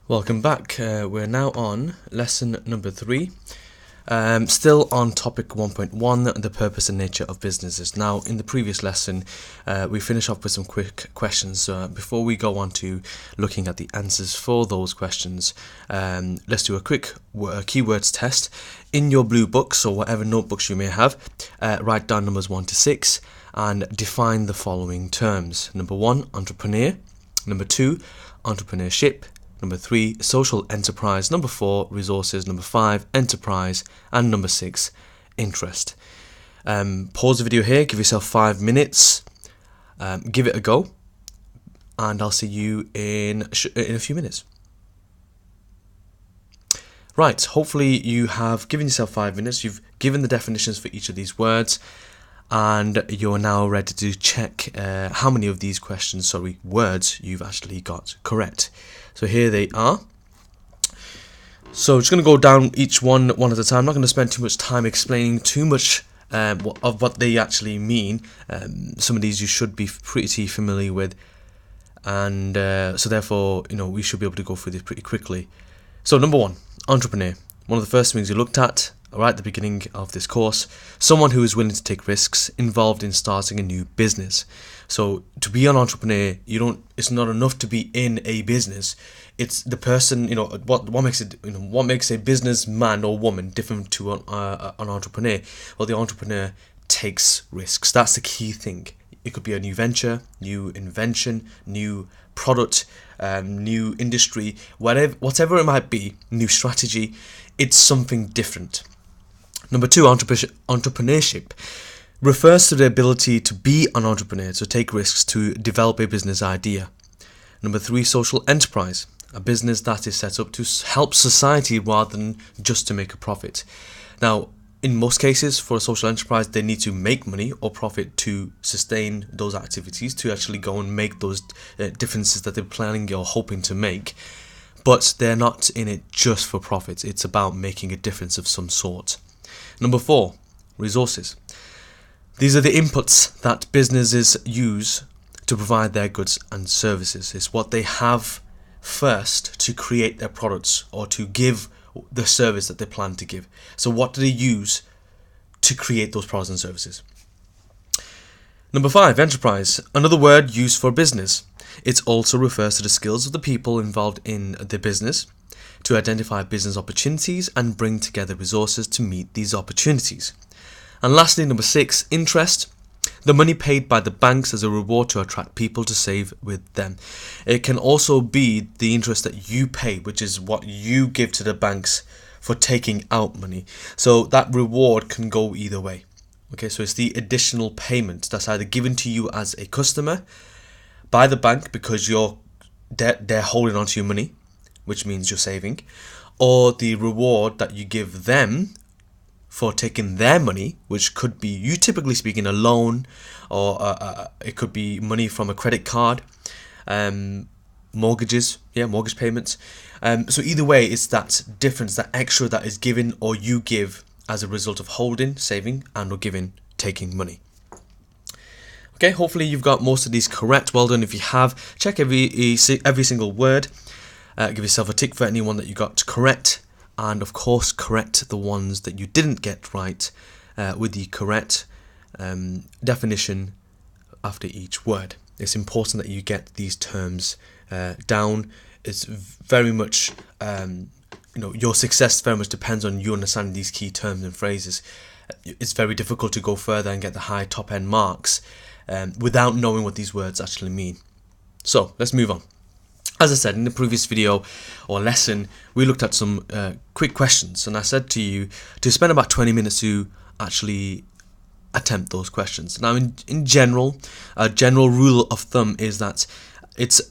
Welcome back. We're now on lesson number 3. Still on topic 1.1, the purpose and nature of businesses. Now, in the previous lesson, we finished off with some quick questions. Before we go on to looking at the answers for those questions, let's do a quick keywords test. In your blue books or whatever notebooks you may have, write down numbers 1 to 6 and define the following terms. Number 1, entrepreneur. Number 2, entrepreneurship. Number 3, social enterprise. Number 4, resources. Number 5, enterprise. And number 6, interest. Pause the video here, give yourself 5 minutes, give it a go, and I'll see you in a few minutes. Right, hopefully you have given yourself 5 minutes, you've given the definitions for each of these words, and you're now ready to check how many of these words you've actually got correct. So here they are. So I'm just going to go down each one at a time. I'm not going to spend too much time explaining too much of what they actually mean. Some of these you should be pretty familiar with, and so therefore we should be able to go through this pretty quickly. So number 1, entrepreneur. One of the first things you looked at right at the beginning of this course, someone who is willing to take risks, involved in starting a new business. So to be an entrepreneur, it's not enough to be in a business. It's the person, what makes a businessman or woman different to an entrepreneur? Well, the entrepreneur takes risks. That's the key thing. It could be a new venture, new invention, new product, new industry, whatever it might be, new strategy. It's something different. Number 2, entrepreneurship refers to the ability to be an entrepreneur, to take risks, to develop a business idea. Number 3, social enterprise, a business that is set up to help society rather than just to make a profit. Now, in most cases, for a social enterprise, they need to make money or profit to sustain those activities, to actually go and make those differences that they're planning or hoping to make. But they're not in it just for profit. It's about making a difference of some sort. Number 4, resources. These are the inputs that businesses use to provide their goods and services. It's what they have first to create their products or to give the service that they plan to give. So what do they use to create those products and services? Number 5, enterprise. Another word used for business. It also refers to the skills of the people involved in the business to identify business opportunities and bring together resources to meet these opportunities. And lastly, number 6, interest. The money paid by the banks as a reward to attract people to save with them. It can also be the interest that you pay, which is what you give to the banks for taking out money. So that reward can go either way. Okay, so it's the additional payment that's either given to you as a customer by the bank because they're holding onto your money, which means you're saving, or the reward that you give them for taking their money, which could be, you typically speaking, a loan, or it could be money from a credit card, mortgage payments. So either way, it's that difference, that extra that is given or you give as a result of holding, saving, and or giving, taking money. Okay, hopefully you've got most of these correct. Well done if you have. Check every single word. Give yourself a tick for anyone that you got correct. And of course, correct the ones that you didn't get right with the correct definition after each word. It's important that you get these terms down. It's very much, your success very much depends on you understanding these key terms and phrases. It's very difficult to go further and get the high top end marks without knowing what these words actually mean. So let's move on. As I said in the previous video or lesson, we looked at some quick questions, and I said to you to spend about 20 minutes to actually attempt those questions. Now, in general, a general rule of thumb is that it's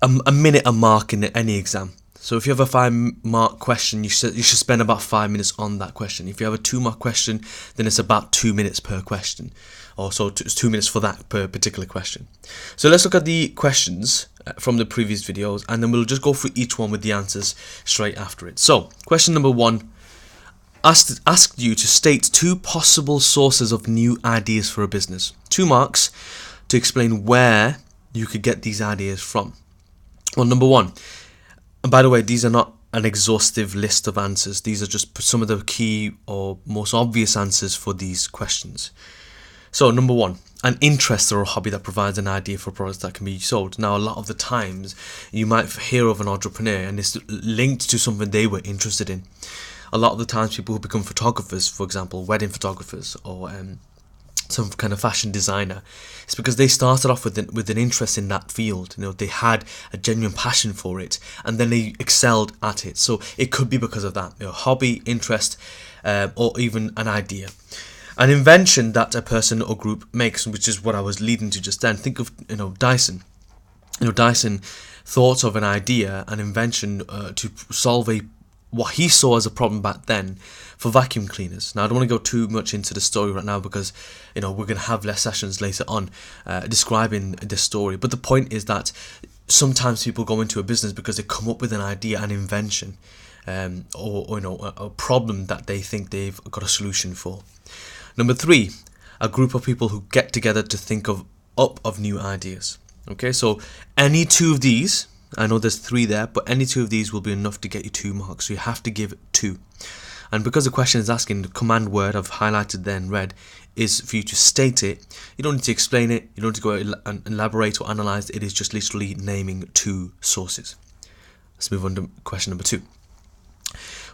a minute a mark in any exam. So if you have a 5-mark question, you should spend about 5 minutes on that question. If you have a 2-mark question, then it's about 2 minutes per question. Or so it's 2 minutes for that per particular question. So let's look at the questions from the previous videos, and then we'll just go through each one with the answers straight after it. So question number 1 asked you to state 2 possible sources of new ideas for a business. 2 marks to explain where you could get these ideas from. Well, number 1, And by the way, these are not an exhaustive list of answers. These are just some of the key or most obvious answers for these questions. So number 1, an interest or a hobby that provides an idea for products that can be sold. Now, a lot of the times you might hear of an entrepreneur and it's linked to something they were interested in. A lot of the times people who become photographers, for example, wedding photographers or some kind of fashion designer, it's because they started off with an interest in that field. They had a genuine passion for it and then they excelled at it. So it could be because of that, hobby, interest, or even an idea. An invention that a person or group makes, which is what I was leading to just then. Think of Dyson. Dyson thought of an idea, an invention to solve what he saw as a problem back then for vacuum cleaners. Now, I don't want to go too much into the story right now because we're going to have less sessions later on describing this story. But the point is that sometimes people go into a business because they come up with an idea, an invention, or a problem that they think they've got a solution for. Number 3, a group of people who get together to think of new ideas. Okay, so any 2 of these, I know there's 3 there, but any 2 of these will be enough to get you 2 marks. So you have to give 2. And because the question is asking, the command word I've highlighted there in red is for you to state it. You don't need to explain it. You don't need to go and elaborate or analyze. It is just literally naming 2 sources. Let's move on to question number 2.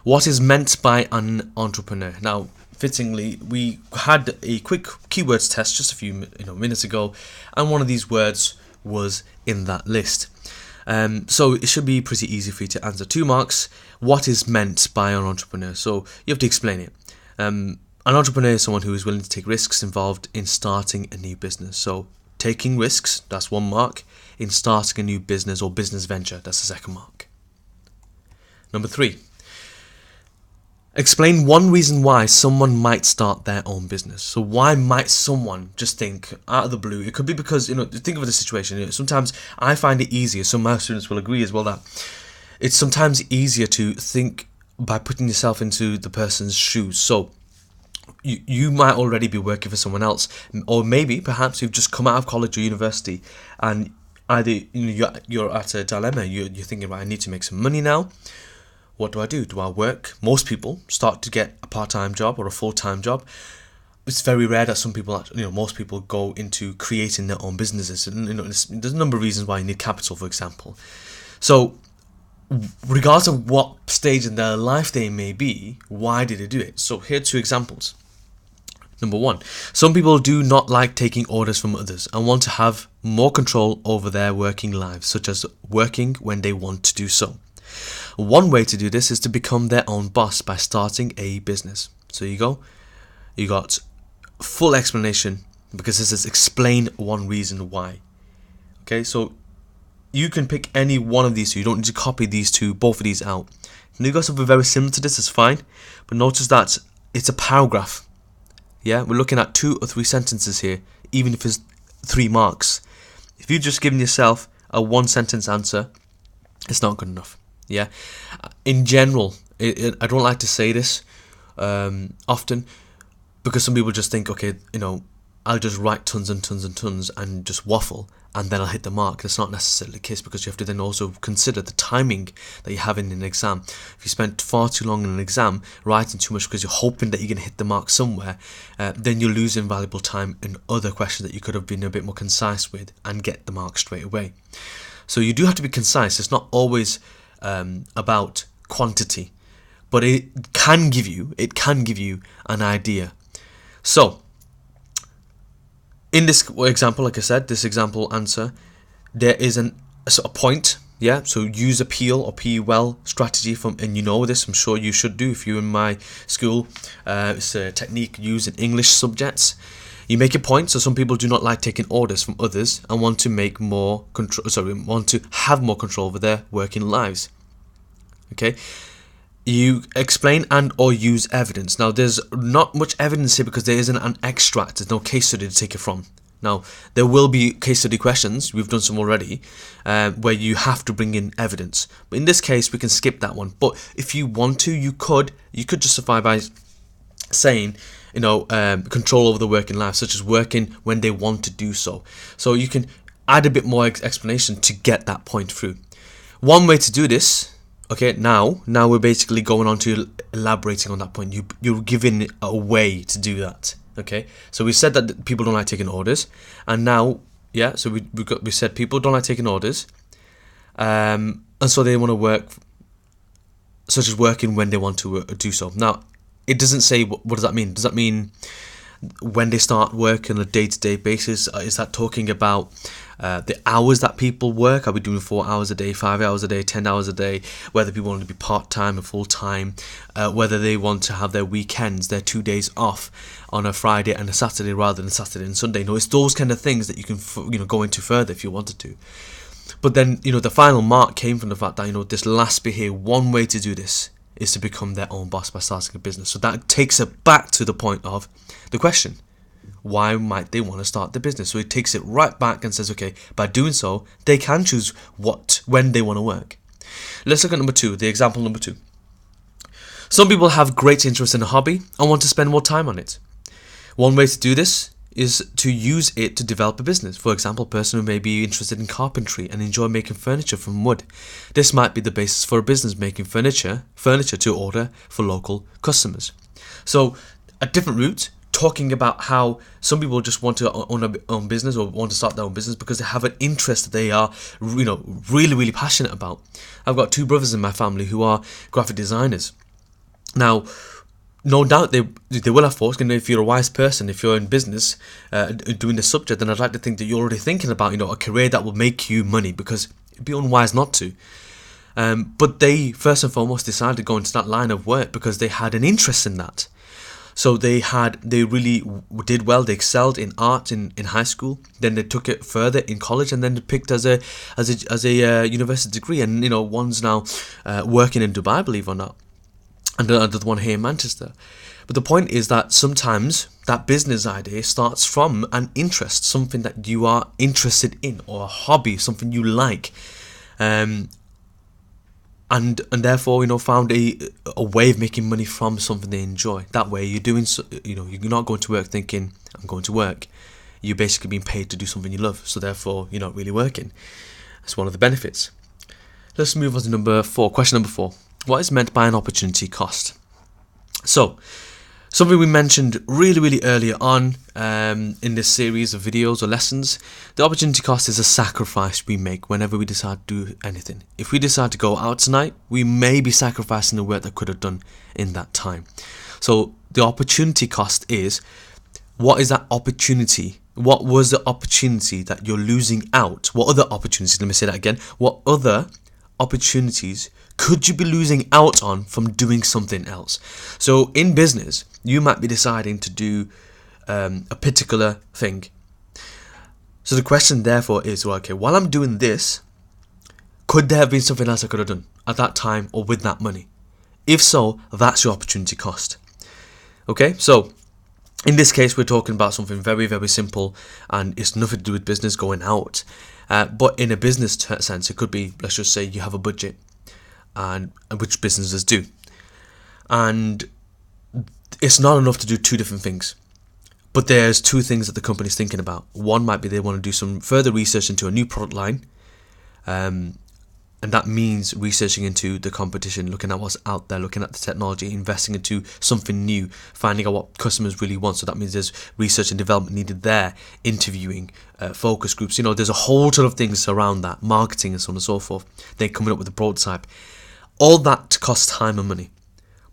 What is meant by an entrepreneur? Now, fittingly, we had a quick keywords test just a few minutes ago, and one of these words was in that list. So it should be pretty easy for you to answer. 2 marks. What is meant by an entrepreneur? So you have to explain it. An entrepreneur is someone who is willing to take risks involved in starting a new business. So taking risks, that's 1 mark. In starting a new business or business venture, that's the 2nd mark. Number 3. Explain 1 reason why someone might start their own business. So why might someone just think out of the blue? It could be because, think of the situation. Sometimes I find it easier, some of my students will agree as well, that it's sometimes easier to think by putting yourself into the person's shoes. So you might already be working for someone else, or maybe perhaps you've just come out of college or university and either you're at a dilemma. You're thinking, right, I need to make some money now. What do? Do I work? Most people start to get a part-time job or a full-time job. It's very rare that some people, most people go into creating their own businesses. There's a number of reasons why you need capital, for example. So, regardless of what stage in their life they may be, why did they do it? So, here are 2 examples. Number 1, some people do not like taking orders from others and want to have more control over their working lives, such as working when they want to do so. One way to do this is to become their own boss by starting a business. So you got full explanation, because this is explain 1 reason why. Okay, so you can pick any one of these 2. You don't need to copy both of these out. And you got something very similar to this, it's fine. But notice that it's a paragraph. Yeah, we're looking at 2 or 3 sentences here, even if it's 3 marks. If you've just given yourself a 1-sentence answer, it's not good enough. Yeah, in general, I don't like to say this often, because some people just think, okay, I'll just write tons and tons and tons and just waffle and then I'll hit the mark. That's not necessarily the case, because you have to then also consider the timing that you have in an exam. If you spent far too long in an exam writing too much because you're hoping that you're going to hit the mark somewhere, then you're losing valuable time in other questions that you could have been a bit more concise with and get the mark straight away. So you do have to be concise. It's not always about quantity, but it can give you an idea. So in this example, like I said, this example answer, there is a point. Yeah, so use a PEAL or PEWELL strategy and this, I'm sure you should do if you're in my school. It's a technique used in English subjects. You make a point. So some people do not like taking orders from others and want to want to have more control over their working lives. Okay. You explain and or use evidence. Now, there's not much evidence here because there isn't an extract. There's no case study to take it from. Now, there will be case study questions. We've done some already, where you have to bring in evidence. But in this case, we can skip that one. But if you want to, you could justify by saying, control over the working life, such as working when they want to do so. So you can add a bit more explanation to get that point through. One way to do this, Okay, now we're basically going on to elaborating on that point. You're given a way to do that. Okay, so we said that people don't like taking orders, and now, yeah, so we said people don't like taking orders, and so they want to work, such as working when they want to do so. Now, it doesn't say what does that mean. Does that mean when they start work on a day-to-day basis? Is that talking about the hours that people work? Are we doing 4 hours a day, 5 hours a day, 10 hours a day? Whether people want to be part-time or full-time, whether they want to have their weekends, their 2 days off on a Friday and a Saturday rather than Saturday and Sunday. It's those kind of things that you can go into further if you wanted to. But then the final mark came from the fact that this last bit here, one way to do this is to become their own boss by starting a business. So that takes it back to the point of the question: why might they want to start the business? So it takes it right back and says, okay, by doing so, they can choose when they want to work. Let's look at number 2, the example number 2. Some people have great interest in a hobby and want to spend more time on it. One way to do this is to use it to develop a business. For example, a person who may be interested in carpentry and enjoy making furniture from wood. This might be the basis for a business making furniture to order for local customers. So a different route, talking about how some people just want to own a own business or want to start their own business because they have an interest that they are really, really passionate about. I've got 2 brothers in my family who are graphic designers. Now, no doubt they will have thoughts. If you're a wise person, if you're in business doing the subject, then I'd like to think that you're already thinking about a career that will make you money, because it'd be unwise not to. But they first and foremost decided to go into that line of work because they had an interest in that. So they really did well. They excelled in art in high school. Then they took it further in college, and then they picked as a university degree. And one's now working in Dubai, believe it or not, and the other one here in Manchester. But the point is that sometimes that business idea starts from an interest, something that you are interested in, or a hobby, something you like, and therefore found a way of making money from something they enjoy. That way you're doing you're not going to work thinking I'm going to work. You're basically being paid to do something you love, so therefore you're not really working. That's one of the benefits. Let's move on to number 4. Question number 4. What is meant by an opportunity cost? So, something we mentioned really, really earlier on in this series of videos or lessons. The opportunity cost is a sacrifice we make whenever we decide to do anything. If we decide to go out tonight, we may be sacrificing the work that could have done in that time. So the opportunity cost is, what is that opportunity? What was the opportunity that you're losing out? What other opportunities? Let me say that again. What other opportunities could you be losing out on from doing something else? So in business, you might be deciding to do a particular thing. So the question therefore is, well, okay, while I'm doing this, could there have been something else I could have done at that time or with that money? If so, that's your opportunity cost. Okay, so in this case, we're talking about something very, very simple, and it's nothing to do with business going out. But in a business sense, it could be, let's just say you have a budget, and which businesses do, and it's not enough to do 2 different things, but there's 2 things that the company's thinking about. One might be they want to do some further research into a new product line, and that means researching into the competition, looking at what's out there, looking at the technology, investing into something new, finding out what customers really want. So that means there's research and development needed there, interviewing, focus groups. There's a whole ton of things around that, marketing and so on and so forth. Then coming up with a prototype. All that costs time and money.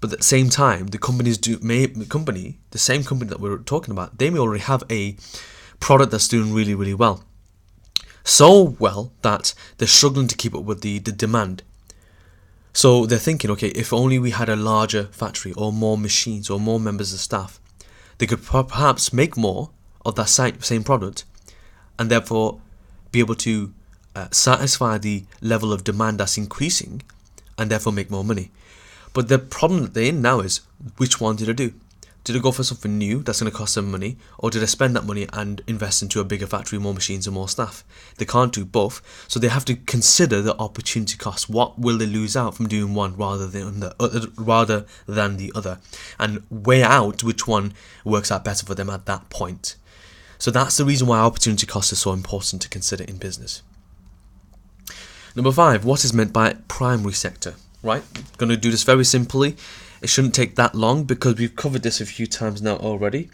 But at the same time, the same company that we're talking about, they may already have a product that's doing really, really well. So well that they're struggling to keep up with the demand. So they're thinking, okay, if only we had a larger factory or more machines or more members of staff, they could perhaps make more of that same product, and therefore be able to satisfy the level of demand that's increasing, and therefore make more money. But the problem that they're in now is, which one did I do? Did I go for something new that's going to cost them money, or did I spend that money and invest into a bigger factory, more machines and more staff? They can't do both, so they have to consider the opportunity cost. What will they lose out from doing one rather than the other, and weigh out which one works out better for them at that point. So that's the reason why opportunity cost is so important to consider in business. Number 5, what is meant by primary sector? right? Going to do this very simply. It shouldn't take that long because we've covered this a few times now already.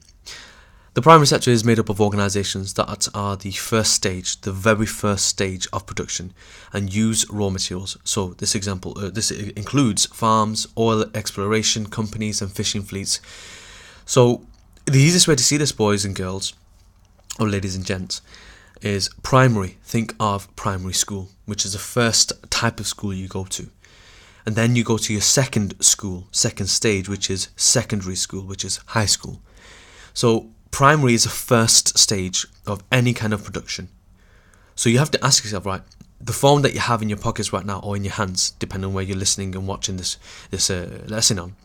The primary sector is made up of organisations that are the first stage, the very first stage of production, and use raw materials. So this includes farms, oil exploration companies, and fishing fleets. So the easiest way to see this, boys and girls, or ladies and gents, is primary. Think of primary school, which is the first type of school you go to. And then you go to your second stage, which is secondary school, which is high school. So primary is the first stage of any kind of production. So you have to ask yourself, right, the phone that you have in your pockets right now or in your hands, depending on where you're listening and watching this lesson on,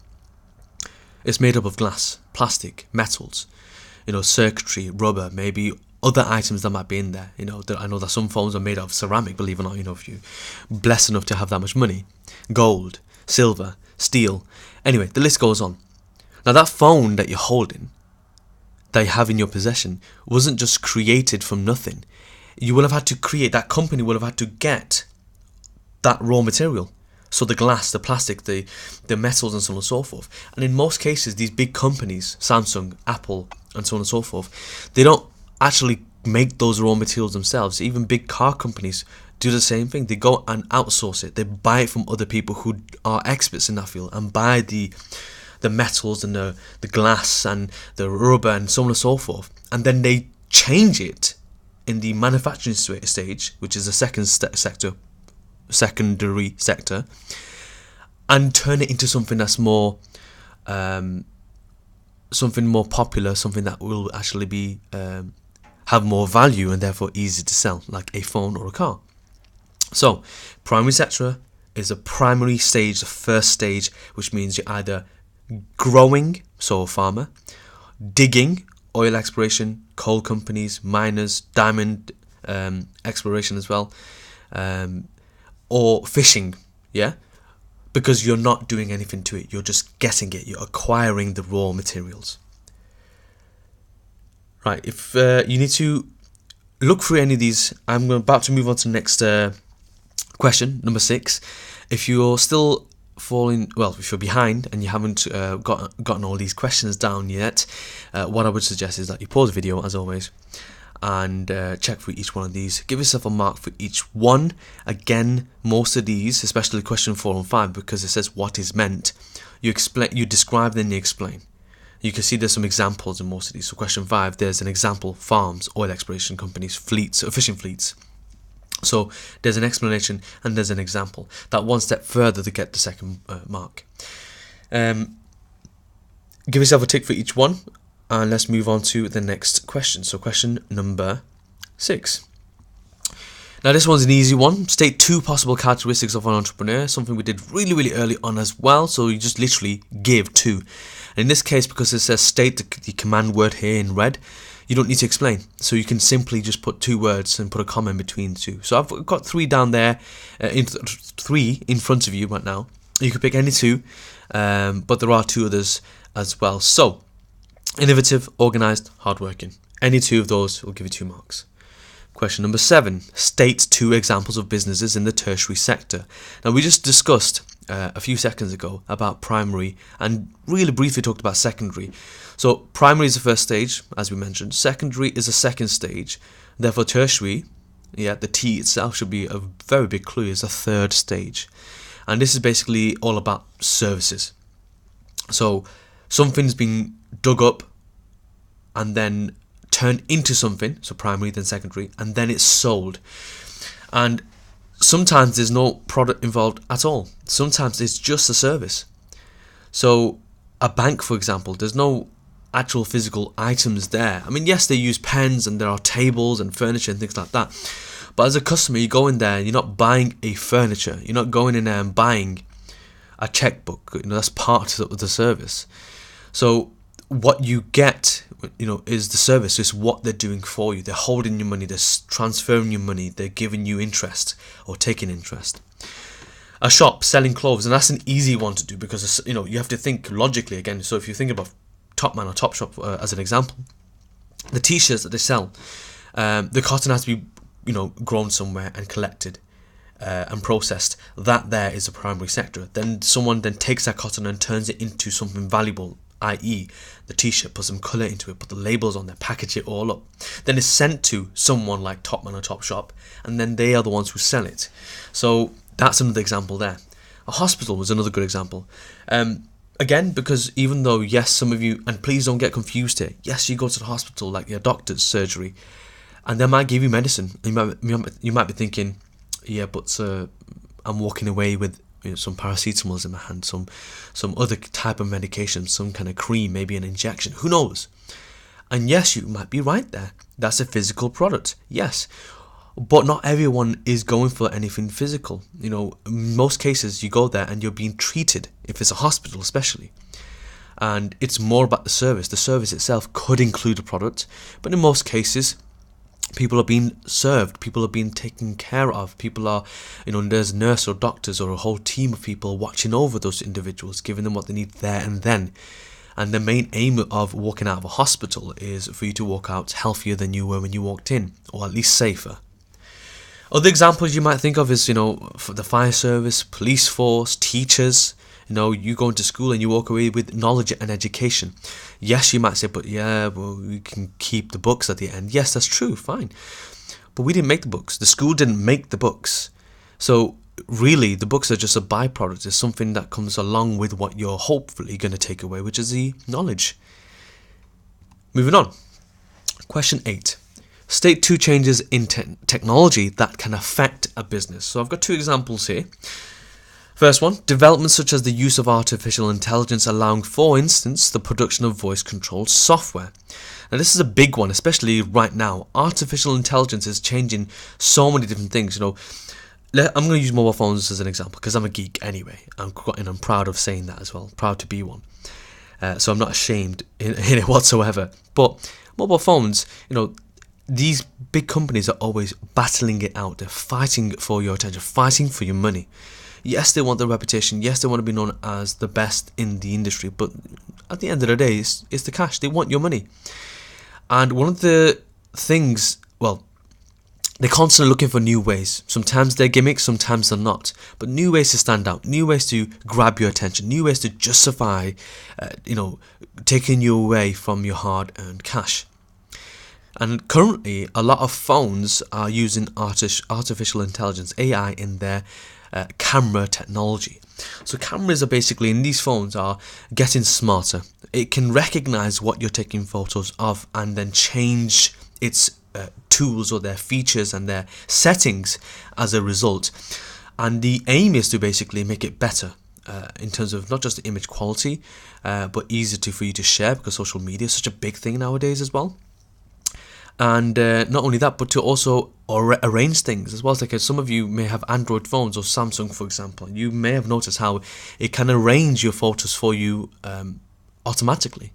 it's made up of glass, plastic, metals, circuitry, rubber, maybe other items that might be in there. I know that some phones are made of ceramic, believe it or not, if you're blessed enough to have that much money. Gold, silver, steel. Anyway, the list goes on. Now that phone that you're holding, that you have in your possession, wasn't just created from nothing. You will have had to create, that company will have had to get that raw material. So the glass, the plastic, the metals and so on and so forth. And in most cases, these big companies, Samsung, Apple, and so on and so forth, they don't actually make those raw materials themselves. Even big car companies do the same thing. They go and outsource it. They buy it from other people who are experts in that field and buy the metals and the glass and the rubber and so on and so forth. And then they change it in the manufacturing stage, which is the secondary sector, and turn it into something that's more popular, something that will actually be have more value and therefore easy to sell, like a phone or a car. So primary sector is a primary stage, the first stage, which means you're either growing, so a farmer, digging, oil exploration, coal companies, miners, diamond exploration as well, or fishing, yeah? Because you're not doing anything to it, you're just getting it, you're acquiring the raw materials. Right, if you need to look through any of these, I'm about to move on to the next question, number 6. If you're still if you're behind and you haven't gotten all these questions down yet, what I would suggest is that you pause the video, as always, and check for each one of these. Give yourself a mark for each one. Again, most of these, especially question 4 and 5, because it says what is meant, you describe, then you explain. You can see there's some examples in most of these. So question 5, there's an example: farms, oil exploration companies, fleets, fishing fleets. So there's an explanation and there's an example. That one step further to get the second mark. Give yourself a tick for each one, and let's move on to the next question. So question number 6. Now this one's an easy one. State 2 possible characteristics of an entrepreneur. Something we did really, really early on as well. So you just literally give 2. And in this case, because it says state the command word here in red, you don't need to explain. So you can simply just put 2 words and put a comma in between 2. So I've got 3 down there, 3 in front of you right now. You could pick any 2, but there are 2 others as well. So innovative, organised, hardworking. Any 2 of those will give you 2 marks. Question number 7. State 2 examples of businesses in the tertiary sector. Now we just discussed a few seconds ago about primary and really briefly talked about secondary. So primary is the first stage, as we mentioned. Secondary is the second stage. Therefore tertiary, the T itself should be a very big clue, is the third stage. And this is basically all about services. So something's been dug up and then turned into something, so primary then secondary, and then it's sold. And sometimes there's no product involved at all. Sometimes it's just a service. So a bank, for example, there's no actual physical items there. I mean, yes, they use pens and there are tables and furniture and things like that. But as a customer, you go in there and you're not buying a furniture. You're not going in there and buying a checkbook. That's part of the service. So what you get, is the service. It's what they're doing for you. They're holding your money. They're transferring your money. They're giving you interest or taking interest. A shop selling clothes, and that's an easy one to do because you have to think logically again. So if you think about Topman or Topshop as an example, the t-shirts that they sell, the cotton has to be grown somewhere and collected, and processed, that there is a primary sector. Then someone then takes that cotton and turns it into something valuable, i.e. the t-shirt, put some colour into it, put the labels on there, package it all up. Then it's sent to someone like Topman or Topshop, and then they are the ones who sell it. So that's another example there. A hospital was another good example. Again, because even though, yes, some of you, and please don't get confused here, yes, you go to the hospital, like your doctor's surgery, and they might give you medicine. You might be thinking, yeah, but I'm walking away with some paracetamols in my hand, some other type of medication, some kind of cream, maybe an injection, who knows? And yes, you might be right there. That's a physical product, yes. But not everyone is going for anything physical. In most cases, you go there and you're being treated, if it's a hospital especially. And it's more about the service. The service itself could include a product, but in most cases, people are being served, people are being taken care of, people are, there's a nurse or doctors or a whole team of people watching over those individuals, giving them what they need there and then. And the main aim of walking out of a hospital is for you to walk out healthier than you were when you walked in, or at least safer. Other examples you might think of is, for the fire service, police force, teachers. You go into school and you walk away with knowledge and education. Yes, you might say, but we can keep the books at the end. Yes, that's true, fine. But we didn't make the books. The school didn't make the books. So really, the books are just a byproduct. It's something that comes along with what you're hopefully going to take away, which is the knowledge. Moving on. Question 8. State 2 changes in technology that can affect a business. So I've got 2 examples here. First one, developments such as the use of artificial intelligence allowing, for instance, the production of voice-controlled software. Now this is a big one, especially right now. Artificial intelligence is changing so many different things. I'm going to use mobile phones as an example because I'm a geek anyway. I'm proud of saying that as well. Proud to be one. So I'm not ashamed in it whatsoever. But mobile phones, these big companies are always battling it out. They're fighting for your attention, fighting for your money. Yes, they want the reputation. Yes, they want to be known as the best in the industry. But at the end of the day, it's the cash. They want your money. And one of the things, they're constantly looking for new ways. Sometimes they're gimmicks, sometimes they're not. But new ways to stand out, new ways to grab your attention, new ways to justify, taking you away from your hard-earned cash. And currently, a lot of phones are using artificial intelligence, AI, in their camera technology. So cameras are basically, in these phones, are getting smarter. It can recognize what you're taking photos of and then change its tools or their features and their settings as a result. And the aim is to basically make it better in terms of not just the image quality, but easier for you to share, because social media is such a big thing nowadays as well. And not only that, but to also arrange things as well. It's like some of you may have Android phones or Samsung, for example. You may have noticed how it can arrange your photos for you automatically.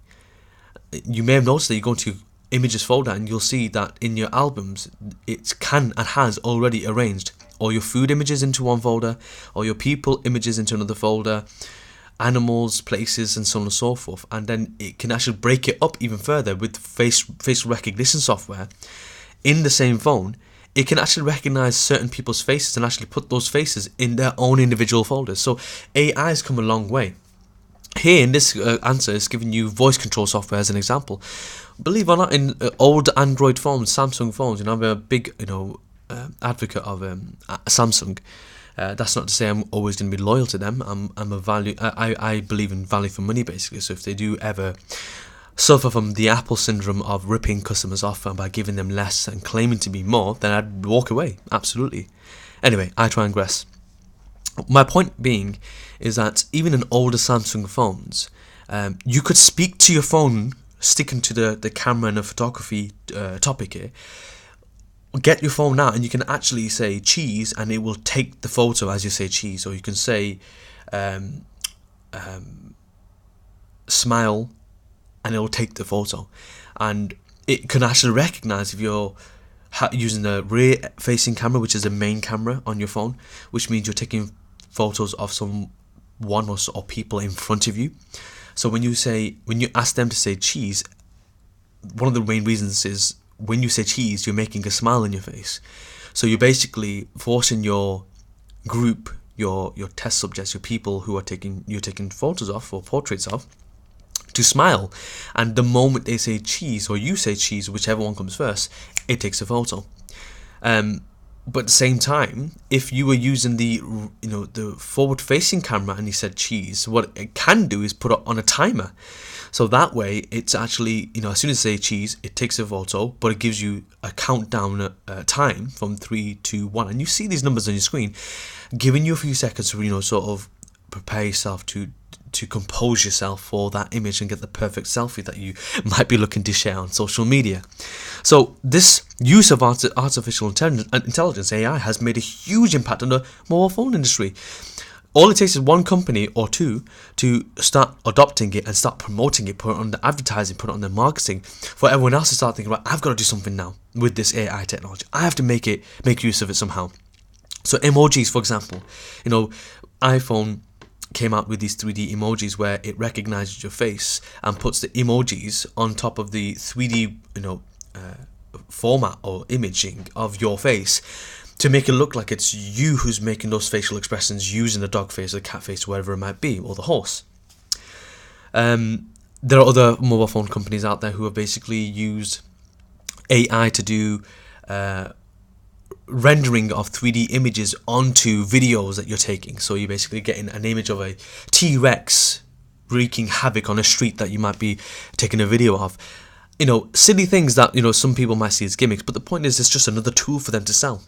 You may have noticed that you go into images folder and you'll see that in your albums it can and has already arranged all your food images into one folder, or your people images into another folder, animals, places, and so on and so forth. And then it can actually break it up even further with face recognition software in the same phone. It can actually recognize certain people's faces and actually put those faces in their own individual folders. So AI has come a long way. Here in this answer is giving you voice control software as an example. Believe it or not, in old Android phones, Samsung phones, I'm a big advocate of Samsung. That's not to say I'm always going to be loyal to them. I believe in value for money, basically. So if they do ever suffer from the Apple syndrome of ripping customers off by giving them less and claiming to be more, then I'd walk away. Absolutely. Anyway, I digress. My point being is that even in older Samsung phones, you could speak to your phone, sticking to the camera and the photography topic here. Get your phone out and you can actually say cheese and it will take the photo as you say cheese. Or you can say smile and it will take the photo. And it can actually recognize if you're using the rear facing camera, which is the main camera on your phone, which means you're taking photos of someone or people in front of you. So when you ask them to say cheese, one of the main reasons is when you say cheese, you're making a smile on your face. So you're basically forcing your group your test subjects, your people who you're taking photos of or portraits of, to smile, and the moment they say cheese or you say cheese, whichever one comes first, it takes a photo. But at the same time, if you were using the forward-facing camera and you said cheese, what it can do is put it on a timer. So that way, it's actually, as soon as you say cheese, it takes a photo, but it gives you a countdown time from 3, 2, 1, and you see these numbers on your screen, giving you a few seconds to sort of prepare yourself to compose yourself for that image and get the perfect selfie that you might be looking to share on social media. So this use of artificial intelligence, AI, has made a huge impact on the mobile phone industry. All it takes is one company or two to start adopting it and start promoting it, put it on the advertising, put it on the marketing, for everyone else to start thinking, right, I've got to do something now with this AI technology. I have to make use of it somehow. So emojis, for example, iPhone came out with these 3D emojis where it recognizes your face and puts the emojis on top of the 3D format or imaging of your face to make it look like it's you who's making those facial expressions using the dog face or the cat face, whatever it might be, or the horse. There are other mobile phone companies out there who have basically used AI to do rendering of 3D images onto videos that you're taking. So you're basically getting an image of a T-Rex wreaking havoc on a street that you might be taking a video of. Silly things that some people might see as gimmicks, but the point is it's just another tool for them to sell.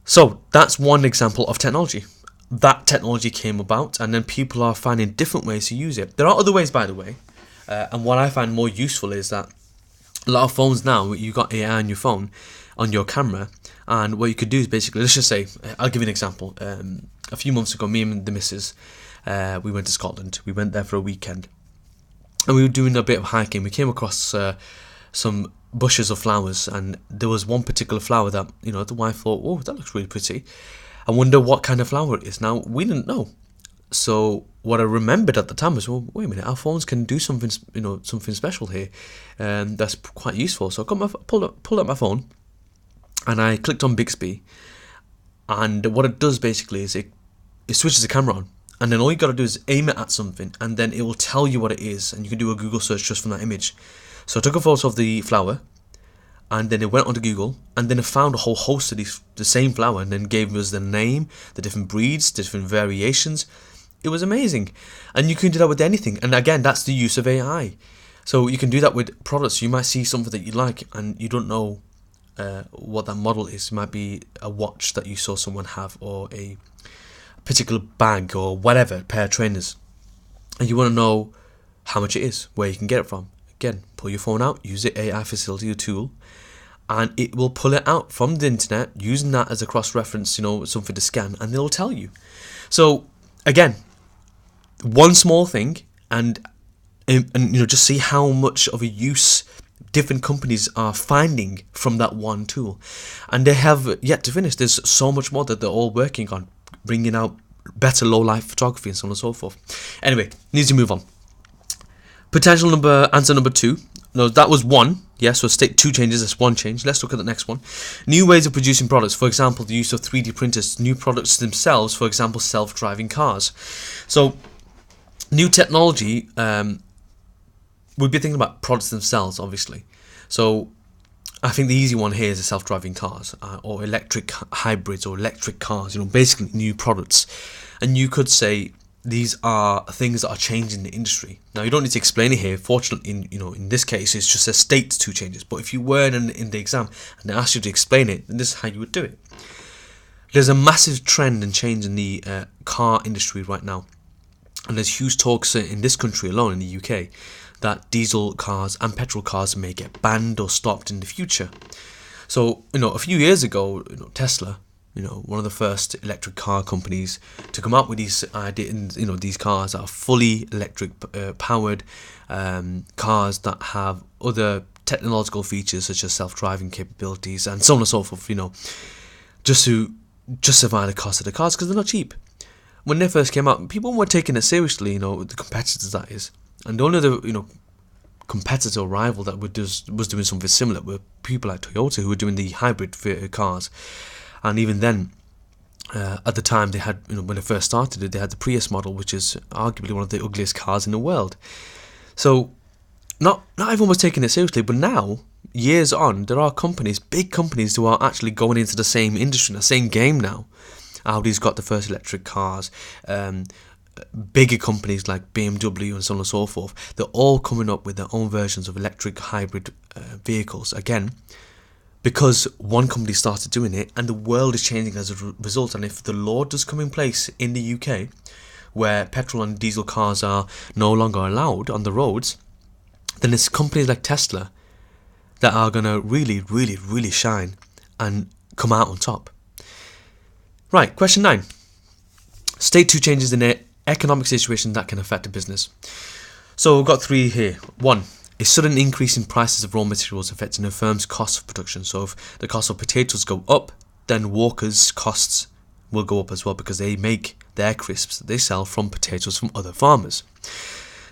So that's one example of technology. That technology came about, and then people are finding different ways to use it. There are other ways, by the way, and what I find more useful is that a lot of phones now, you got AI on your phone, on your camera, and what you could do is basically, let's just say, I'll give you an example. A few months ago, me and the missus, we went to Scotland. We went there for a weekend, and we were doing a bit of hiking. We came across some bushes of flowers, and there was one particular flower that the wife thought, oh, that looks really pretty. I wonder what kind of flower it is. Now, we didn't know. So what I remembered at the time was, well, wait a minute, our phones can do something, something special here, and that's quite useful. So I pulled up my phone, and I clicked on Bixby, and what it does basically is it switches the camera on, and then all you got to do is aim it at something, and then it will tell you what it is, and you can do a Google search just from that image. So I took a photo of the flower, and then it went onto Google, and then it found a whole host of the same flower, and then gave us the name, the different breeds, different variations. It was amazing, and you can do that with anything. And again, that's the use of AI. So you can do that with products. You might see something that you like, and you don't know what that model is. It might be a watch that you saw someone have, or a particular bag, or whatever, a pair of trainers, and you want to know how much it is, where you can get it from. Again, pull your phone out, use the AI facility or tool, and it will pull it out from the internet, using that as a cross-reference, something to scan, and it'll tell you. So again, one small thing, and just see how much of a use different companies are finding from that one tool, and they have yet to finish. There's so much more that they're all working on, bringing out better low-light photography and so on and so forth. Anyway, need to move on. Answer number 2. No, that was 1. Yes, so state 2 changes. That's 1 change. Let's look at the next one. New ways of producing products. For example, the use of 3D printers. New products themselves. For example, self-driving cars. So, new technology. We'd be thinking about products themselves, obviously. So, I think the easy one here is the self-driving cars, or electric hybrids, or electric cars. Basically new products. And you could say these are things that are changing the industry. Now, you don't need to explain it here. Fortunately, in this case, it's just a state 2 changes. But if you were in the exam and they asked you to explain it, then this is how you would do it. There's a massive trend and change in the car industry right now. And there's huge talks in this country alone, in the UK, that diesel cars and petrol cars may get banned or stopped in the future. So, a few years ago, Tesla, one of the first electric car companies to come up with these ideas, these cars that are fully electric powered cars that have other technological features such as self-driving capabilities and so on and so forth, just to justify the cost of the cars, because they're not cheap. When they first came out, people weren't taking it seriously, the competitors, that is. And the only other, competitor or rival that was doing something similar were people like Toyota, who were doing the hybrid cars. And even then, At the time, they had, when they first started it, they had the Prius model, which is arguably one of the ugliest cars in the world. So not everyone was taking it seriously, but now, years on, there are companies, big companies, who are actually going into the same industry, the same game now. Audi's got the first electric cars. Bigger companies like BMW and so on and so forth, they're all coming up with their own versions of electric hybrid vehicles. Again, because one company started doing it, and the world is changing as a result. And if the law does come in place in the UK, where petrol and diesel cars are no longer allowed on the roads, then it's companies like Tesla that are going to really, really, really shine and come out on top. Right, question 9. State 2 changes in the economic situation that can affect a business. So we've got 3 here. 1. A sudden increase in prices of raw materials affecting a firm's cost of production. So if the cost of potatoes go up, then Walker's costs will go up as well, because they make their crisps that they sell from potatoes from other farmers.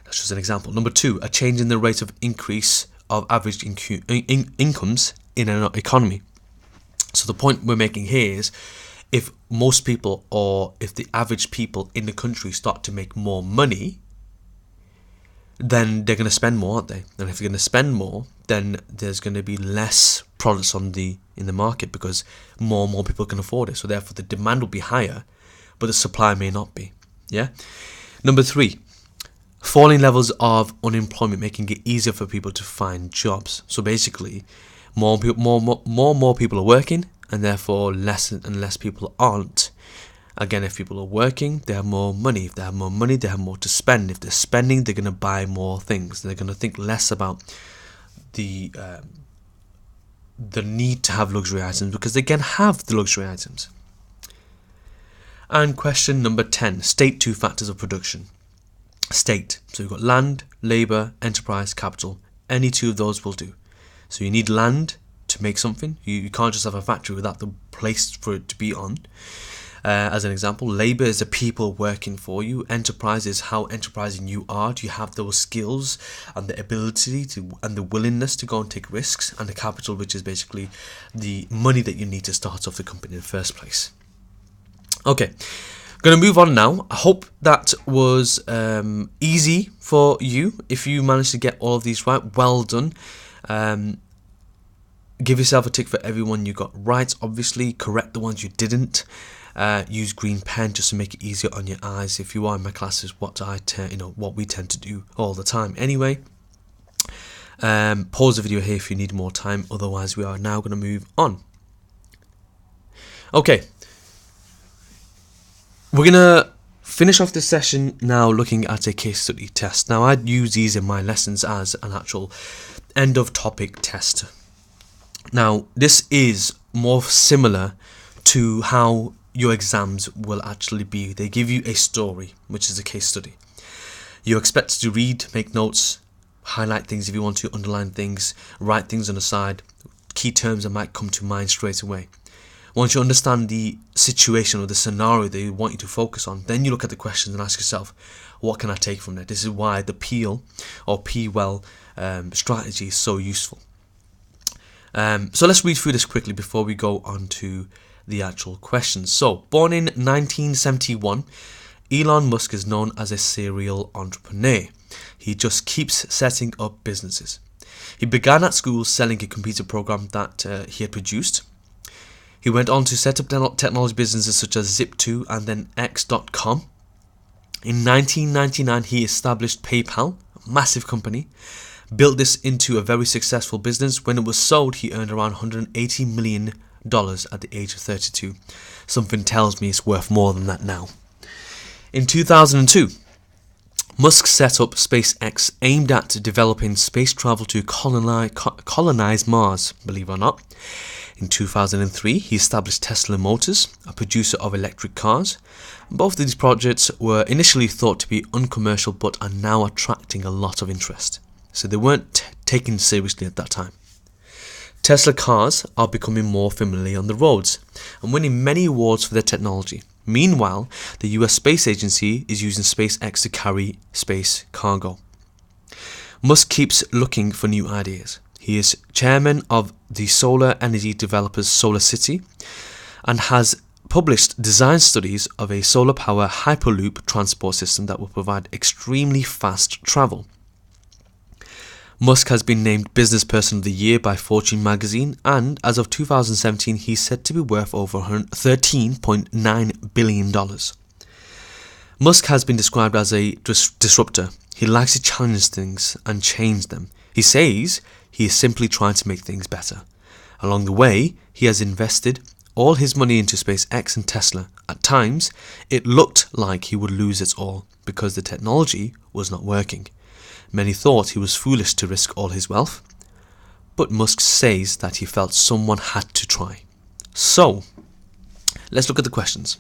That's just an example. Number 2, a change in the rate of increase of average incomes in an economy. So the point we're making here is, if most people, or if the average people in the country start to make more money, then they're going to spend more, aren't they? And if they're going to spend more, then there's going to be less products in the market, because more and more people can afford it. So therefore the demand will be higher, but the supply may not be. Yeah. Number 3, falling levels of unemployment, making it easier for people to find jobs. So basically, more people are working, and therefore less and less people aren't. Again, if people are working, they have more money. If they have more money, they have more to spend. If they're spending, they're going to buy more things. They're going to think less about the need to have luxury items, because they can have the luxury items. And question number 10, state 2 factors of production. State. So you've got land, labour, enterprise, capital. Any 2 of those will do. So you need land to make something. You can't just have a factory without the place for it to be on. As an example, labour is the people working for you. Enterprise is how enterprising you are. Do you have those skills and the ability to, and the willingness to go and take risks? And the capital, which is basically the money that you need to start off the company in the first place. Okay, going to move on now. I hope that was easy for you. If you managed to get all of these right, well done. Give yourself a tick for everyone you got right. Obviously, correct the ones you didn't. Use green pen just to make it easier on your eyes. If you are in my classes, what we tend to do all the time. Anyway, pause the video here if you need more time. Otherwise, we are now going to move on. Okay, we're going to finish off this session now looking at a case study test. Now, I'd use these in my lessons as an actual end of topic test. Now, this is more similar to how your exams will actually be. They give you a story, which is a case study. You're expected to read, make notes, highlight things if you want to, underline things, write things on the side, key terms that might come to mind straight away. Once you understand the situation or the scenario they want you to focus on, then you look at the questions and ask yourself, what can I take from that? This is why the PEAL or P-Well strategy is so useful. So let's read through this quickly before we go on to the actual questions. So, born in 1971, Elon Musk is known as a serial entrepreneur. He just keeps setting up businesses. He began at school selling a computer program that he had produced. He went on to set up technology businesses such as Zip2 and then X.com. In 1999, he established PayPal, a massive company, built this into a very successful business. When it was sold, he earned around $180 million at the age of 32. Something tells me it's worth more than that now. In 2002, Musk set up SpaceX, aimed at developing space travel to colonize Mars, believe it or not. In 2003, he established Tesla Motors, a producer of electric cars. Both of these projects were initially thought to be uncommercial, but are now attracting a lot of interest. So they weren't taken seriously at that time. Tesla cars are becoming more familiar on the roads and winning many awards for their technology. Meanwhile, the US Space Agency is using SpaceX to carry space cargo. Musk keeps looking for new ideas. He is chairman of the solar energy developers Solar City and has published design studies of a solar power hyperloop transport system that will provide extremely fast travel. Musk has been named Business Person of the Year by Fortune magazine, and as of 2017 he's said to be worth over $13.9 billion. Musk has been described as a disruptor. He likes to challenge things and change them. He says he is simply trying to make things better. Along the way, he has invested all his money into SpaceX and Tesla. At times, it looked like he would lose it all because the technology was not working. Many thought he was foolish to risk all his wealth, but Musk says that he felt someone had to try. So, let's look at the questions.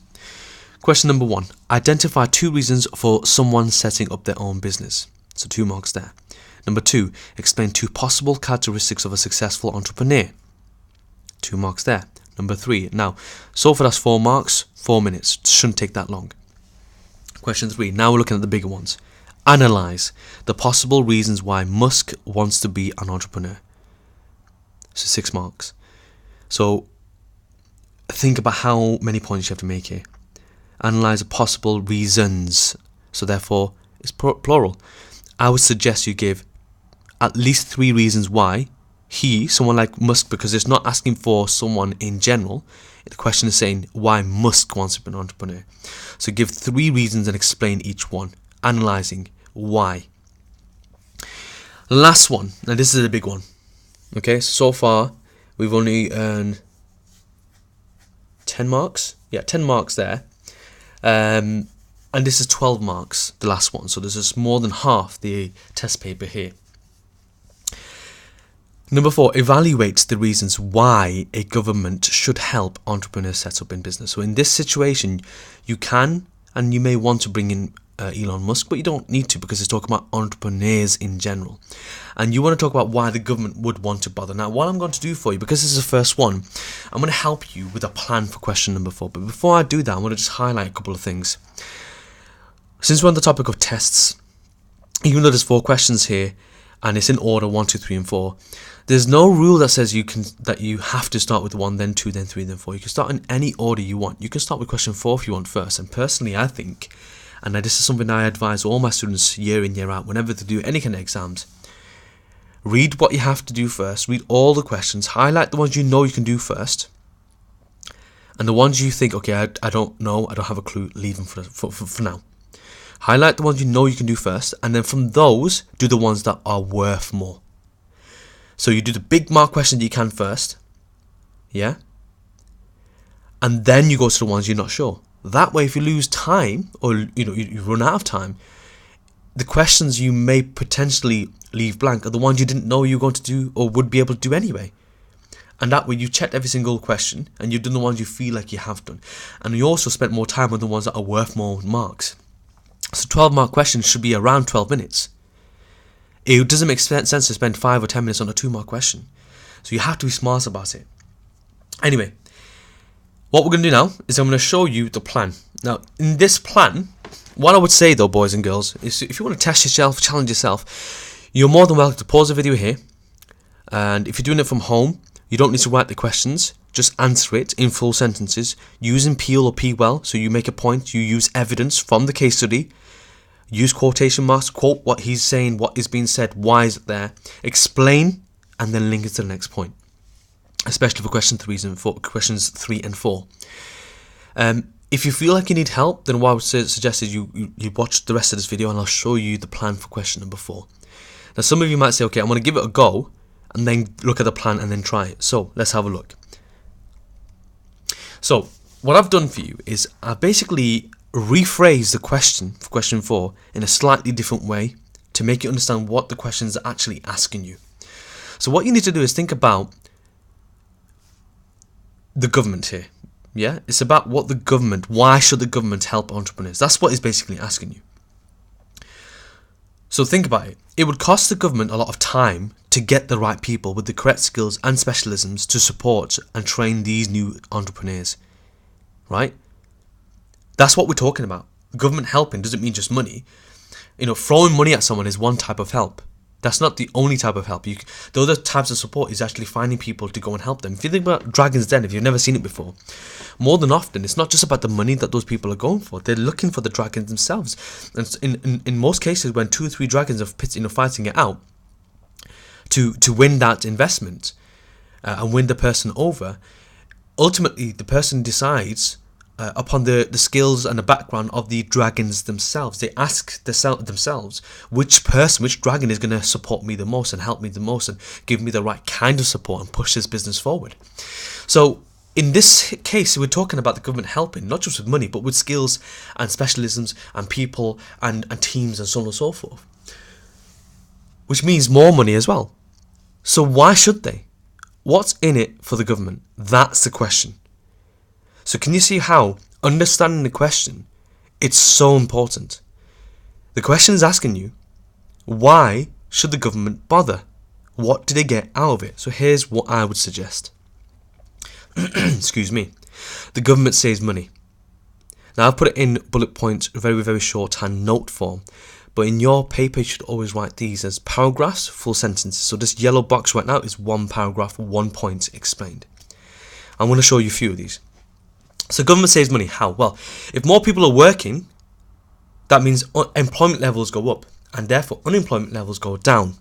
Question number 1. Identify 2 reasons for someone setting up their own business. So 2 marks there. Number 2. Explain 2 possible characteristics of a successful entrepreneur. 2 marks there. Number 3. Now, so far that's 4 marks, 4 minutes. Shouldn't take that long. Question 3. Now we're looking at the bigger ones. Analyze the possible reasons why Musk wants to be an entrepreneur. So 6 marks. So think about how many points you have to make here. Analyze the possible reasons. So therefore, it's plural. I would suggest you give at least 3 reasons why someone like Musk, because it's not asking for someone in general. The question is saying why Musk wants to be an entrepreneur. So give 3 reasons and explain each one. Analyzing why. Last one. Now this is a big one. Okay, so far we've only earned 10 marks. Yeah, 10 marks there. And this is 12 marks, the last one. So this is more than half the test paper here. Number 4, evaluate the reasons why a government should help entrepreneurs set up in business. So in this situation, you can and you may want to bring in Elon Musk, but you don't need to because it's talking about entrepreneurs in general. And you want to talk about why the government would want to bother. Now, what I'm going to do for you, because this is the first one, I'm going to help you with a plan for question number 4. But before I do that, I want to just highlight a couple of things. Since we're on the topic of tests, even though there's 4 questions here, and it's in order 1, 2, 3, and 4, there's no rule that says that you have to start with 1, then 2, then 3, then 4. You can start in any order you want. You can start with question 4 if you want first. And personally, I think, and this is something I advise all my students year in, year out, whenever they do any kind of exams, read what you have to do first, read all the questions, highlight the ones you know you can do first, and the ones you think, okay, I don't know, I don't have a clue, leave them for now. Highlight the ones you know you can do first, and then from those, do the ones that are worth more. So you do the big mark questions that you can first, yeah? And then you go to the ones you're not sure. That way, if you lose time, or you run out of time, the questions you may potentially leave blank are the ones you didn't know you were going to do or would be able to do anyway. And that way you checked every single question and you've done the ones you feel like you have done. And you also spent more time on the ones that are worth more marks. So 12 mark questions should be around 12 minutes. It doesn't make sense to spend 5 or 10 minutes on a 2 mark question. So you have to be smart about it. Anyway, what we're going to do now is I'm going to show you the plan. Now, in this plan, what I would say though, boys and girls, is if you want to test yourself, challenge yourself, you're more than welcome to pause the video here. And if you're doing it from home, you don't need to write the questions. Just answer it in full sentences, using Peel or P well. So you make a point, you use evidence from the case study, use quotation marks, quote what he's saying, what is being said, why is it there, explain, and then link it to the next point. Especially for questions 3 and 4. If you feel like you need help, then what I would suggest is you watch the rest of this video and I'll show you the plan for question number 4. Now some of you might say, okay, I'm going to give it a go and then look at the plan and then try it. So let's have a look. So what I've done for you is I basically rephrase the question for question 4 in a slightly different way to make you understand what the questions are actually asking you. So what you need to do is think about the government here. Yeah, it's about why should the government help entrepreneurs? That's what it's basically asking you. So think about it. It would cost the government a lot of time to get the right people with the correct skills and specialisms to support and train these new entrepreneurs. Right? That's what we're talking about. Government helping doesn't mean just money. Throwing money at someone is one type of help. That's not the only type of help. The other types of support is actually finding people to go and help them. If you think about Dragon's Den, if you've never seen it before, more than often, it's not just about the money that those people are going for. They're looking for the dragons themselves. And in most cases, when 2 or 3 dragons are fighting it out to win that investment and win the person over, ultimately the person decides upon the skills and the background of the dragons themselves. They ask themselves which dragon is going to support me the most and help me the most and give me the right kind of support and push this business forward. So in this case, we're talking about the government helping, not just with money, but with skills and specialisms and people and teams and so on and so forth. Which means more money as well. So why should they? What's in it for the government? That's the question. So can you see how understanding the question, it's so important? The question is asking you, why should the government bother? What do they get out of it? So here's what I would suggest. Excuse me. The government saves money. Now I've put it in bullet points, very, very shorthand note form. But in your paper, you should always write these as paragraphs, full sentences. So this yellow box right now is 1 paragraph, 1 point explained. I'm going to show you a few of these. So government saves money. How? Well, if more people are working, that means employment levels go up and therefore unemployment levels go down.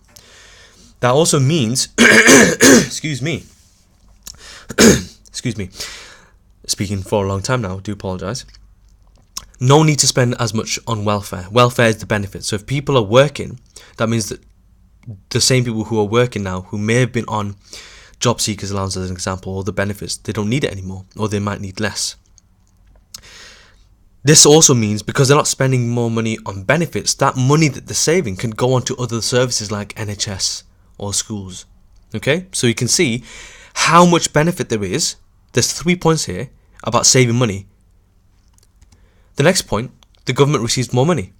That also means, excuse me, speaking for a long time now, do apologise. No need to spend as much on welfare. Welfare is the benefit. So if people are working, that means that the same people who are working now, who may have been on job seekers allowance as an example, or the benefits, they don't need it anymore, or they might need less. This also means because they're not spending more money on benefits, that money that they're saving can go on to other services like NHS or schools. Okay, so you can see how much benefit there is. There's 3 points here about saving money. The next point, the government receives more money.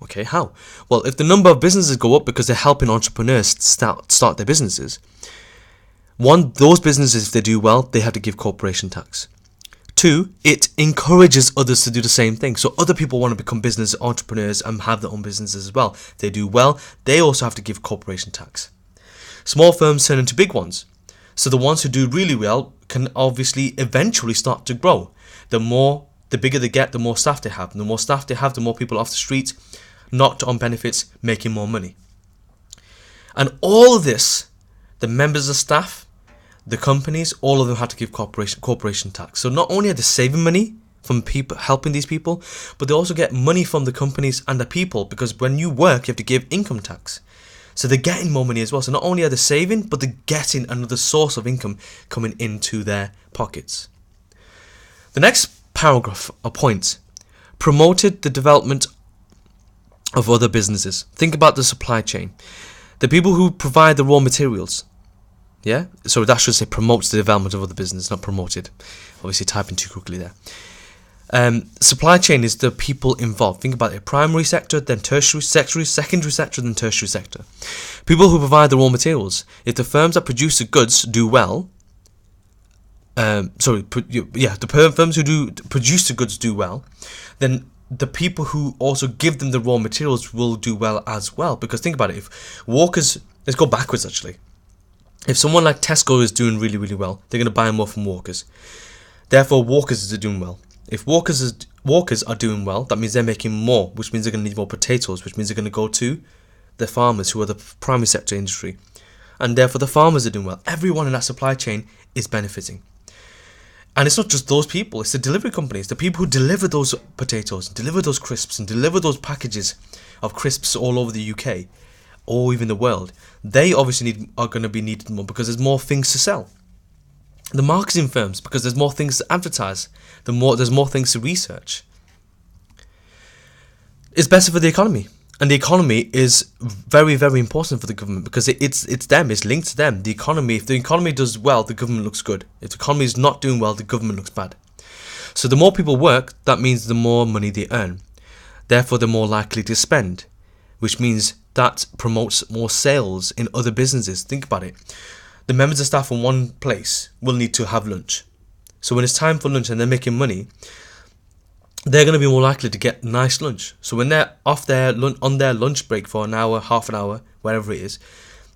Okay, how? Well, if the number of businesses go up because they're helping entrepreneurs start their businesses, one, those businesses, if they do well, they have to give corporation tax. 2, it encourages others to do the same thing. So other people want to become business entrepreneurs and have their own businesses as well. If they do well, they also have to give corporation tax. Small firms turn into big ones. So the ones who do really well can obviously eventually start to grow. The bigger they get, the more staff they have. And the more staff they have, the more people off the street, not on benefits, making more money. And all of this, the members of staff, the companies, all of them have to give corporation tax. So not only are they saving money from people, helping these people, but they also get money from the companies and the people, because when you work, you have to give income tax. So they're getting more money as well. So not only are they saving, but they're getting another source of income coming into their pockets. The next paragraph or point, promoted the development of other businesses. Think about the supply chain. The people who provide the raw materials. Yeah, so that should say promotes the development of other business, not promoted. Obviously typing too quickly there. Supply chain is the people involved. Think about it. Primary sector, then tertiary sector, secondary sector, then tertiary sector. People who provide the raw materials. If the firms that produce the goods do well, the firms who do produce the goods do well, then the people who also give them the raw materials will do well as well. Because think about it. If Walkers, let's go backwards actually. If someone like Tesco is doing really, really well, they're going to buy more from Walkers. Therefore, Walkers are doing well. If Walkers are doing well, that means they're making more, which means they're going to need more potatoes, which means they're going to go to the farmers who are the primary sector industry. And therefore, the farmers are doing well. Everyone in that supply chain is benefiting. And it's not just those people, it's the delivery companies, the people who deliver those potatoes, deliver those crisps, and deliver those packages of crisps all over the UK, or even the world. They obviously are going to be needed more because there's more things to sell. The marketing firms, because there's more things to advertise, there's more things to research. It's better for the economy. And the economy is very, very important for the government because it's them, it's linked to them. The economy, if the economy does well, the government looks good. If the economy is not doing well, the government looks bad. So the more people work, that means the more money they earn. Therefore, they're more likely to spend, which means that promotes more sales in other businesses. Think about it. The members of staff in one place will need to have lunch. So when it's time for lunch and they're making money, they're going to be more likely to get nice lunch. So when they're off their on their lunch break for an hour, half an hour, whatever it is,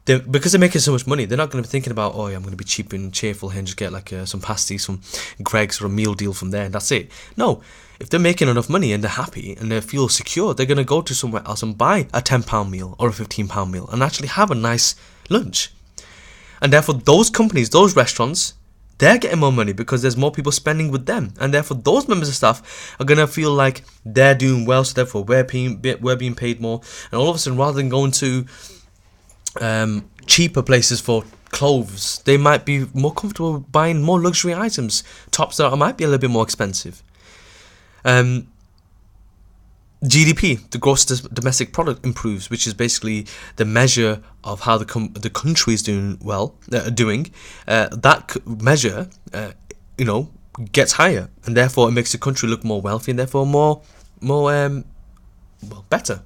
because they're making so much money, they're not going to be thinking about, oh yeah, I'm going to be cheap and cheerful here and just get like some pasties from Greg's or a meal deal from there and that's it. No, if they're making enough money and they're happy and they feel secure, they're going to go to somewhere else and buy a £10 meal or a £15 meal and actually have a nice lunch. And therefore those companies, those restaurants, they're getting more money because there's more people spending with them, and therefore those members of staff are gonna feel like they're doing well, so therefore we're being paid more. And all of a sudden, rather than going to cheaper places for clothes, they might be more comfortable buying more luxury items, tops that might be a little bit more expensive. GDP, the gross domestic product, improves, which is basically the measure of how the country is doing well. That measure, gets higher, and therefore it makes the country look more wealthy, and therefore more better,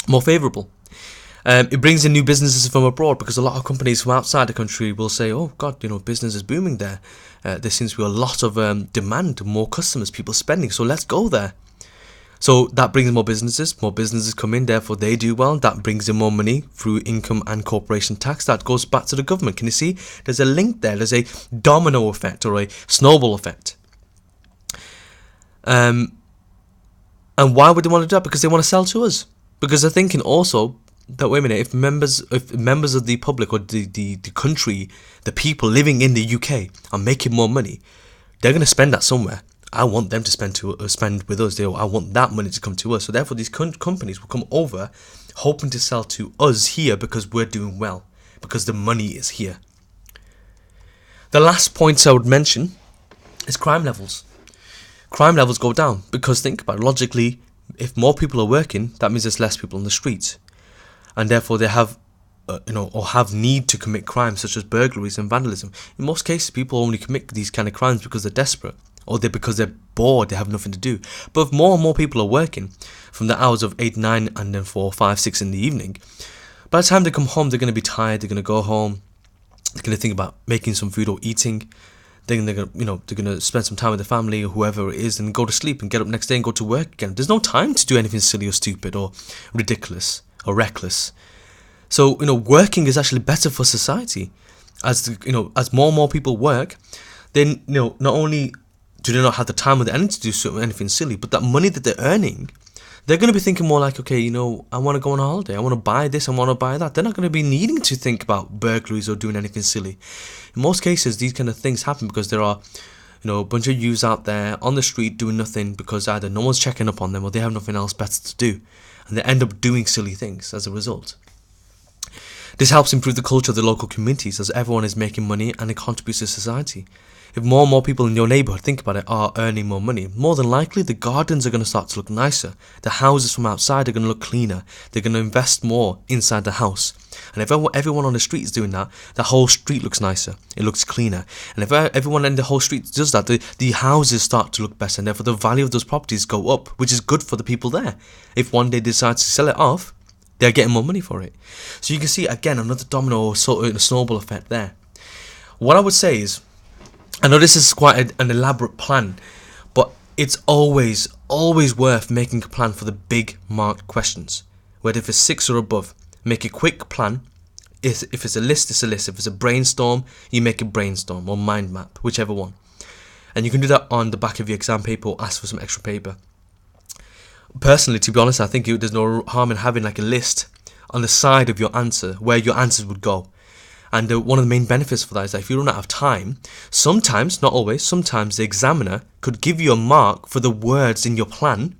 more favourable. It brings in new businesses from abroad because a lot of companies from outside the country will say, oh God, business is booming there. There seems to be a lot of demand, more customers, people spending, so let's go there. So that brings more businesses come in, therefore they do well. That brings in more money through income and corporation tax. That goes back to the government. Can you see? There's a link there. There's a domino effect or a snowball effect. And why would they want to do that? Because they want to sell to us. Because they're thinking also that, wait a minute, if members of the public or the country, the people living in the UK are making more money, they're going to spend that somewhere. I want them to spend with us. I want that money to come to us. So therefore, these companies will come over, hoping to sell to us here because we're doing well, because the money is here. The last point I would mention is crime levels. Crime levels go down because, think about it, logically, if more people are working, that means there's less people on the streets, and therefore they have or have need to commit crimes such as burglaries and vandalism. In most cases, people only commit these kind of crimes because they're desperate, or because they're bored, they have nothing to do. But if more and more people are working from the hours of 8, 9, and then 4, 5, 6 in the evening, by the time they come home, they're going to be tired, they're going to go home, they're going to think about making some food or eating, then they're going to spend some time with their family or whoever it is, and go to sleep and get up next day and go to work again. There's no time to do anything silly or stupid or ridiculous or reckless. So, working is actually better for society. As more and more people work, then, not only do they not have the time or the energy to do anything silly, but that money that they're earning, they're going to be thinking more like, okay, I want to go on a holiday, I want to buy this, I want to buy that. They're not going to be needing to think about burglaries or doing anything silly. In most cases, these kind of things happen because there are, a bunch of youths out there on the street doing nothing because either no one's checking up on them or they have nothing else better to do, and they end up doing silly things as a result. This helps improve the culture of the local communities as everyone is making money and it contributes to society. If more and more people in your neighbourhood, think about it, are earning more money, more than likely the gardens are going to start to look nicer. The houses from outside are going to look cleaner. They're going to invest more inside the house. And if everyone on the street is doing that, the whole street looks nicer. It looks cleaner. And if everyone in the whole street does that, the houses start to look better. And therefore the value of those properties go up, which is good for the people there. If one day they decide to sell it off, they're getting more money for it. So you can see, again, another domino or snowball effect there. What I would say is, I know this is quite an elaborate plan, but it's always worth making a plan for the big marked questions. Whether if it's 6 or above, make a quick plan. If it's a list, it's a list. If it's a brainstorm, you make a brainstorm or mind map, whichever one. And you can do that on the back of your exam paper or ask for some extra paper. Personally, to be honest, I think there's no harm in having like a list on the side of your answer where your answers would go. And one of the main benefits for that is that if you run out of time, sometimes, not always, sometimes the examiner could give you a mark for the words in your plan,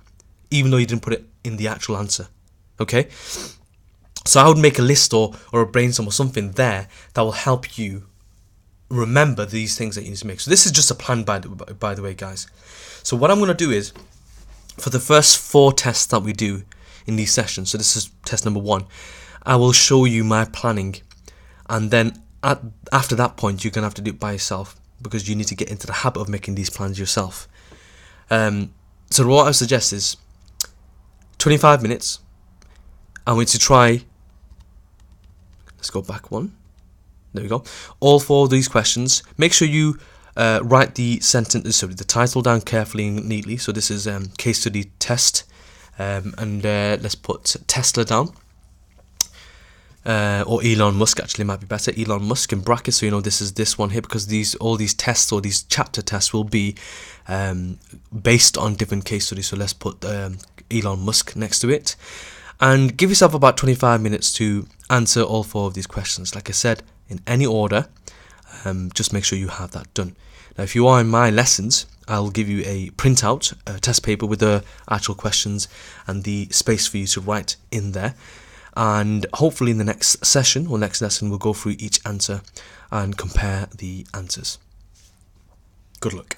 even though you didn't put it in the actual answer. Okay? So I would make a list or a brainstorm or something there that will help you remember these things that you need to make. So this is just a plan, by the way, guys. So what I'm going to do is, for the first 4 tests that we do in these sessions, so this is test number 1, I will show you my planning. And then after that point, you're going to have to do it by yourself because you need to get into the habit of making these plans yourself. So what I suggest is 25 minutes. I'm going to try, let's go back one. There we go. All 4 of these questions. Make sure you write the sentence, sorry, the title down carefully and neatly. So this is case study test, and let's put Tesla down. Or Elon Musk, actually might be better. Elon Musk in brackets, so you know this is this one here, because all these tests or these chapter tests will be based on different case studies. So let's put Elon Musk next to it, and give yourself about 25 minutes to answer all 4 of these questions. Like I said, in any order, just make sure you have that done. Now, if you are in my lessons, I'll give you a printout, a test paper with the actual questions and the space for you to write in there. And hopefully in the next session or next lesson, we'll go through each answer and compare the answers. Good luck.